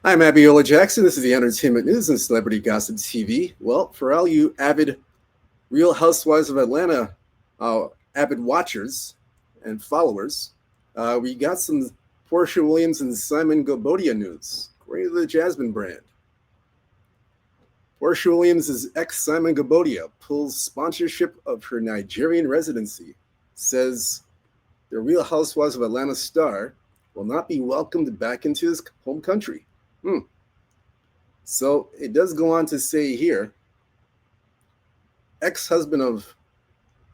I'm Abiola Jackson. This is the Entertainment News and Celebrity Gossip TV. Well, for all you avid Real Housewives of Atlanta avid watchers and followers, we got some Porsha Williams and Simon Gobodia news. According to the Jasmine brand, Porsha Williams' ex Simon Gobodia pulls sponsorship of her Nigerian residency, says the Real Housewives of Atlanta star will not be welcomed back into his home country. Hmm. So it does go on to say here, ex-husband of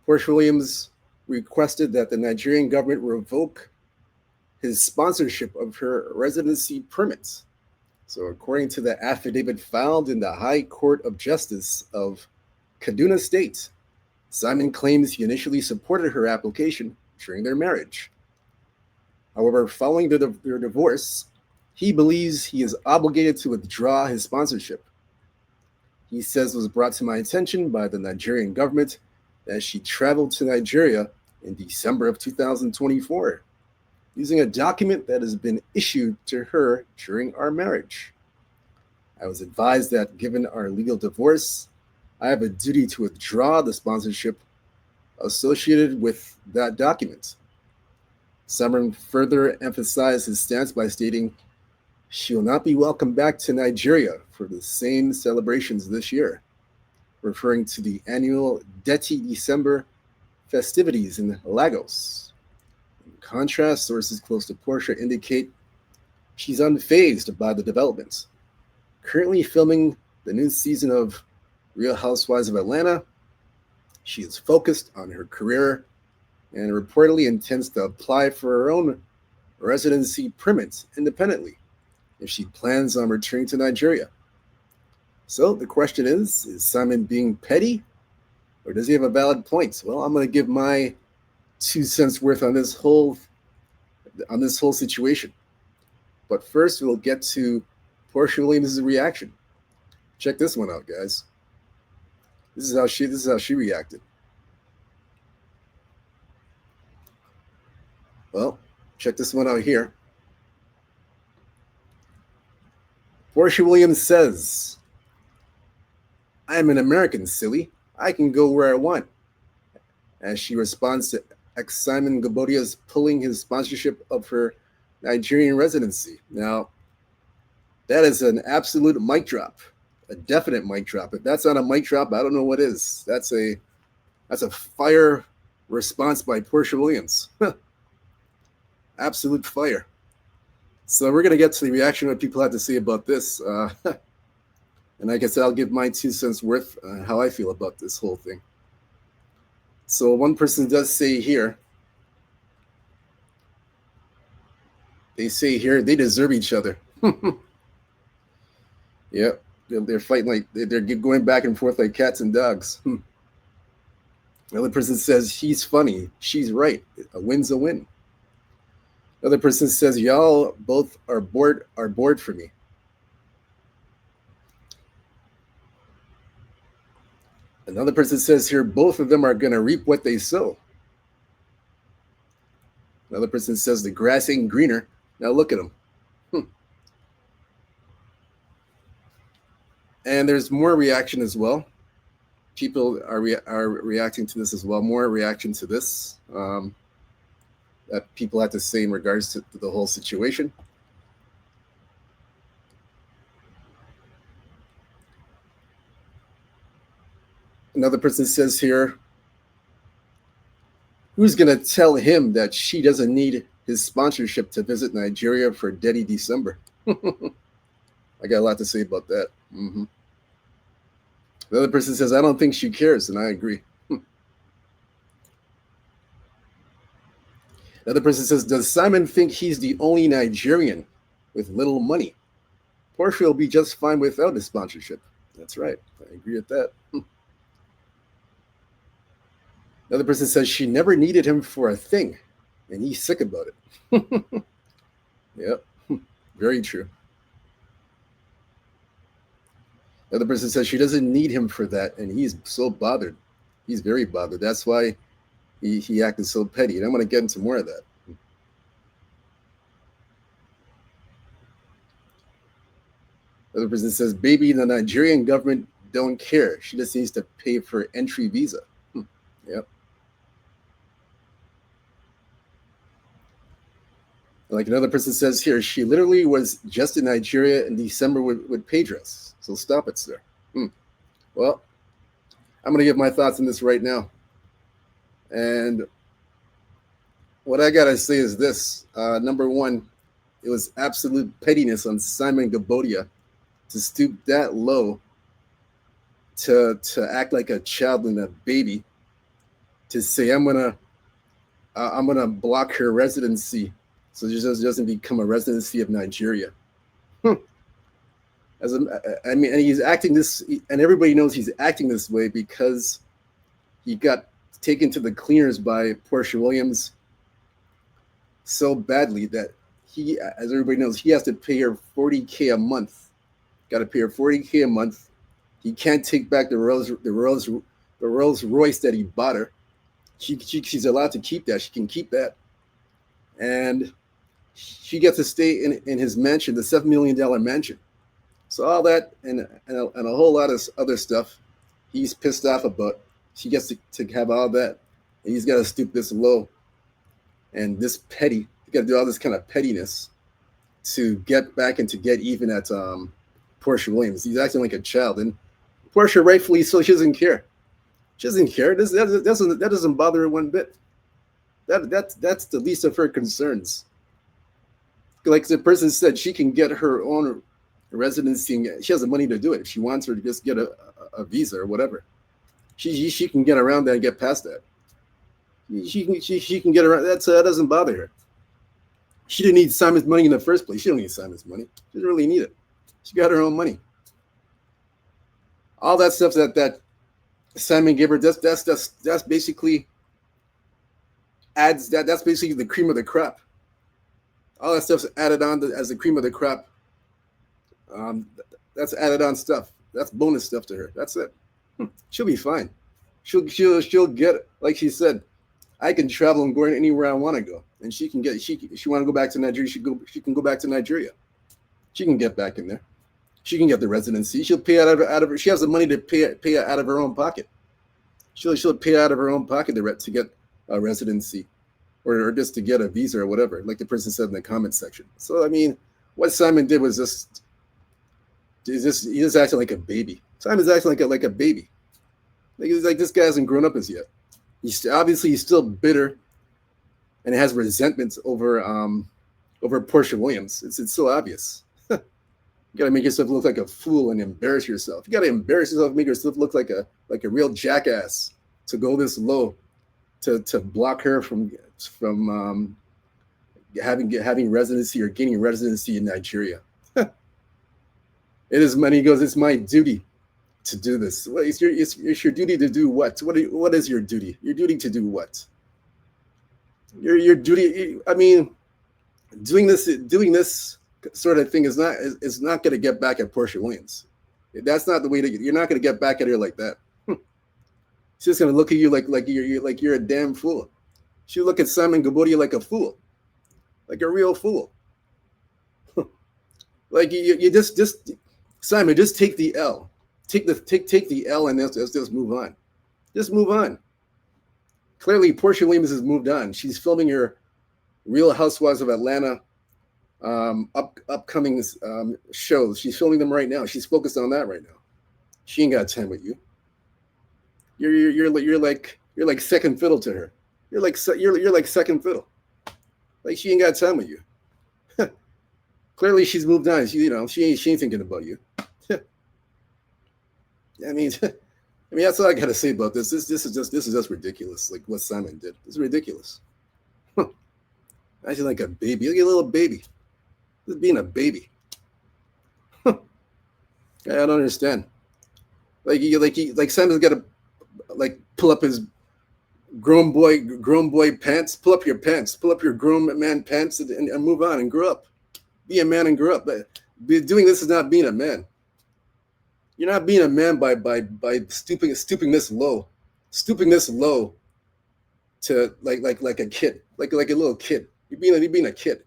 Porsche Williams requested that the Nigerian government revoke his sponsorship of her residency permits. So according to the affidavit filed in the High Court of Justice of Kaduna State, Simon claims he initially supported her application during their marriage. However, following their divorce, he believes he is obligated to withdraw his sponsorship. He says was brought to my attention by the Nigerian government as she traveled to Nigeria in December of 2024, using a document that has been issued to her during our marriage. I was advised that given our legal divorce, I have a duty to withdraw the sponsorship associated with that document. Simon further emphasized his stance by stating she will not be welcomed back to Nigeria for the same celebrations this year, referring to the annual Deti December festivities in Lagos. In contrast, sources close to Porsha indicate she's unfazed by the developments. Currently filming the new season of Real Housewives of Atlanta, she is focused on her career and reportedly intends to apply for her own residency permits independently if she plans on returning to Nigeria. So the question is Simon being petty or does he have a valid point? Well, I'm going to give my 2 cents worth on this whole situation. But first, we'll get to Porsha Williams' reaction. Check this one out, guys. This is how she reacted. Well, check this one out here. Porsha Williams says, I am an American, silly. I can go where I want. As she responds to ex Simon Gabodia's pulling his sponsorship of her Nigerian residency. Now, that is an absolute mic drop, a definite mic drop. If that's not a mic drop, I don't know what is. That's a fire response by Porsha Williams. Absolute fire. So we're gonna get to the reaction of what people have to say about this, and like I said, I'll give my 2 cents worth how I feel about this whole thing. So one person does say here, they say here they deserve each other. Yep, they're fighting like they're going back and forth like cats and dogs. The other person says he's funny, she's right. A win's a win. Another person says y'all both are bored for me. Another person says here both of them are going to reap what they sow. Another person says the grass ain't greener. Now look at them. And there's more reaction as well. People are reacting to this as well. More reaction to this that people have to say in regards to the whole situation. Another person says here, who's going to tell him that she doesn't need his sponsorship to visit Nigeria for Deti December? I got a lot to say about that. Mm-hmm. The other person says, I don't think she cares, and I agree. The other person says, does Simon think he's the only Nigerian with little money? Porsha will be just fine without his sponsorship. That's right. I agree with that. Another person says she never needed him for a thing, and he's sick about it. Yep, very true. The other person says she doesn't need him for that, and he's so bothered. He's very bothered. That's why he acted so petty. And I'm going to get into more of that. Another person says, baby, the Nigerian government don't care. She just needs to pay for entry visa. Yep. Like another person says here, she literally was just in Nigeria in December with Pedros. So stop it, sir. Well, I'm going to give my thoughts on this right now. And what I got to say is this. Number one, it was absolute pettiness on Simon Gabodia to stoop that low to act like a child and a baby, to say I'm gonna block her residency so she doesn't become a residency of Nigeria. I mean, and he's acting this, and everybody knows he's acting this way because he got taken to the cleaners by Porsha Williams so badly that he, as everybody knows, he has to pay her $40K a month. Got to pay her $40K a month. He can't take back the Rolls Royce that he bought her. She's allowed to keep that. She can keep that, and she gets to stay in his mansion, the $7 million mansion. So all that and a whole lot of other stuff, he's pissed off about. She gets to have all that, and he's got to stoop this low and this petty. You got to do all this kind of pettiness to get back and to get even at Porsha Williams. He's acting like a child, and Porsha, rightfully so, she doesn't care. She doesn't care. That doesn't bother her one bit. That's the least of her concerns. Like the person said, she can get her own residency. She has the money to do it. If she wants her to just get a visa or whatever, she can get around that and get past that. She can get around that. So that doesn't bother her. She didn't need Simon's money in the first place. She don't need Simon's money. She doesn't really need it. She got her own money. All that stuff that Simon gave her, that's basically adds that's basically the cream of the crop. All that stuff's added on as the cream of the crop. That's added on stuff. That's bonus stuff to her. That's it. She'll be fine. She'll get, like she said, I can travel and go anywhere I want to go, and she can get. She want to go back to Nigeria. She can go back to Nigeria. She can get back in there. She can get the residency. She'll pay out of her. She has the money to pay out of her own pocket. She'll pay out of her own pocket to get a residency, or just to get a visa or whatever, like the person said in the comment section. So I mean, what Simon did was he's just acting like a baby. Simon's acting like a baby. Like this guy hasn't grown up as yet. He's still bitter, and has resentment over Porsha Williams. It's so obvious. You gotta make yourself look like a fool and embarrass yourself. You gotta embarrass yourself, make yourself look like a real jackass to go this low, to block her from having residency or gaining residency in Nigeria. It is money. He goes, it's my duty to do this. Well, it's your duty to do what? What is your duty? Your duty to do what? Your duty. I mean, doing this sort of thing is not going to get back at Porsha Williams. That's not the way you're not going to get back at her like that. She's just going to look at you like you're a damn fool. She'll look at Simon Gabodia like a fool, like a real fool. Like you just Simon, just take the L. Take the L and let's just move on. Just move on. Clearly, Porsha Williams has moved on. She's filming her Real Housewives of Atlanta upcoming shows. She's filming them right now. She's focused on that right now. She ain't got time with you. You're like second fiddle to her. You're like second fiddle. Like she ain't got time with you. Clearly, she's moved on. She ain't thinking about you. I mean, that's all I gotta say about this. This is just ridiculous. Like what Simon did. It's ridiculous. Acting like a baby, like a little baby. Just being a baby. I don't understand. Like Simon's got to pull up his grown boy pants. Pull up your pants. Pull up your grown man pants and move on and grow up. Be a man and grow up. But doing this is not being a man. You're not being a man by stooping this low to like a kid, like a little kid. You're being a kid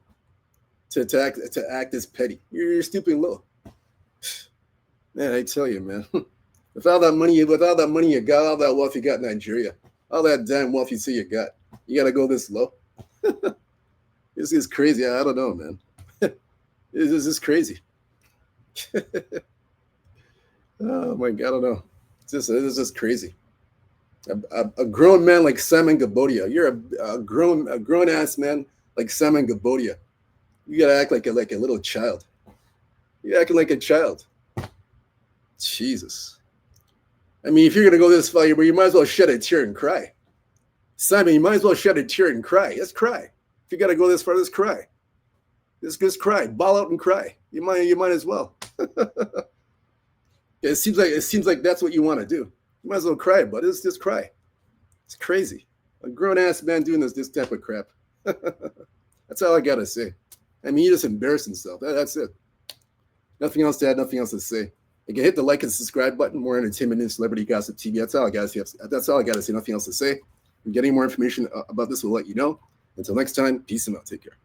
to act this petty. You're stooping low. Man, I tell you, man. With all that money you got, all that wealth you got in Nigeria, all that damn wealth you say you gotta go this low. This is crazy. I don't know, man. This is crazy. Oh my god, I don't know. This is just crazy. A grown man like Simon Gabodia. You're a grown ass man like Simon Gabodia. You gotta act like a little child. You're acting like a child. Jesus. I mean, if you're gonna go this far, you might as well shed a tear and cry. Simon, you might as well shed a tear and cry. Let's cry. If you gotta go this far, let's cry. Just cry. Ball out and cry. You might as well. It seems like that's what you want to do. You might as well cry, but just cry. It's crazy. A grown ass man doing this type of crap. That's all I gotta say. I mean, he just embarrassed himself. That's it. Nothing else to add. Nothing else to say. You can hit the like and subscribe button. More entertainment and celebrity gossip TV. That's all I gotta say. That's all I gotta say. Nothing else to say. If you get any more information about this, we'll let you know. Until next time, peace and out. Take care.